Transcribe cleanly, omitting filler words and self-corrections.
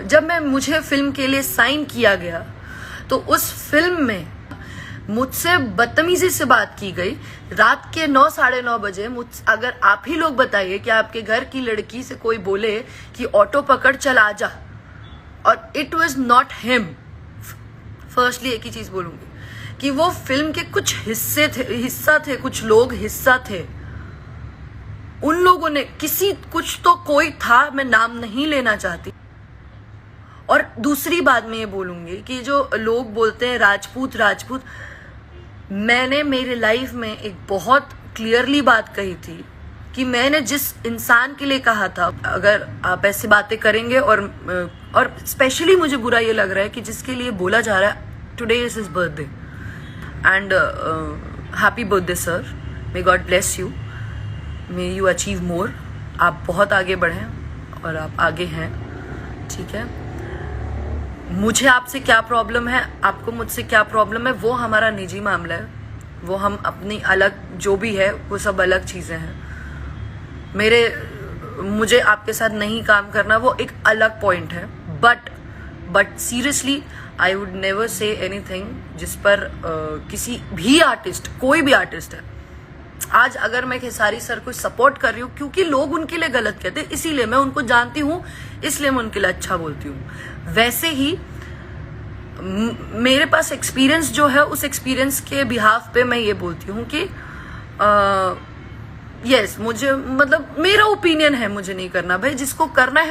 जब मुझे फिल्म के लिए साइन किया गया तो उस फिल्म में मुझसे बदतमीजी से बात की गई। रात के 9 साढ़े 9 बजे अगर आप ही लोग बताइए कि आपके घर की लड़की से कोई बोले कि ऑटो पकड़ चल आ जा, और it was not him. Firstly एक ही चीज बोलूंगी कि वो फिल्म के कुछ हिस्सा थे, कुछ लोग हिस्सा थे। उन लोगों ने कुछ तो कोई था, मैं नाम नहीं लेना चाहती। और दूसरी बात मैं ये बोलूंगी कि जो लोग बोलते हैं राजपूत राजपूत, मैंने मेरे लाइफ में एक बहुत क्लियरली बात कही थी कि मैंने जिस इंसान के लिए कहा था, अगर आप ऐसी बातें करेंगे और स्पेशली मुझे बुरा ये लग रहा है कि जिसके लिए बोला जा रहा है today is his birthday and happy birthday sir, may God bless you, may you achieve more. आप बहुत आगे बढ़ें और आप आगे हैं, ठीक है। मुझे आपसे क्या प्रॉब्लम है, आपको मुझसे क्या प्रॉब्लम है, वो हमारा निजी मामला है। वो हम अपनी अलग जो भी है वो सब अलग चीजें हैं। मुझे आपके साथ नहीं काम करना वो एक अलग पॉइंट है। But seriously I would never say anything जिस पर किसी भी आर्टिस्ट, कोई भी आर्टिस्ट है, आज अगर मैं खेसारी सर को सपोर्ट कर रही हूँ क्योंकि लोग उनके लिए गलत कहते हैं, इसीलिए मैं उनको जानती हूँ, इसलिए मैं उनके लिए अच्छा बोलती हूँ। वैसे ही मेरे पास एक्सपीरियंस जो है, उस एक्सपीरियंस के बिहाफ पे मैं ये बोलती हूँ कि यस, मुझे मतलब मेरा ओपिनियन है, मुझे नहीं करना। भाई जिसको करना है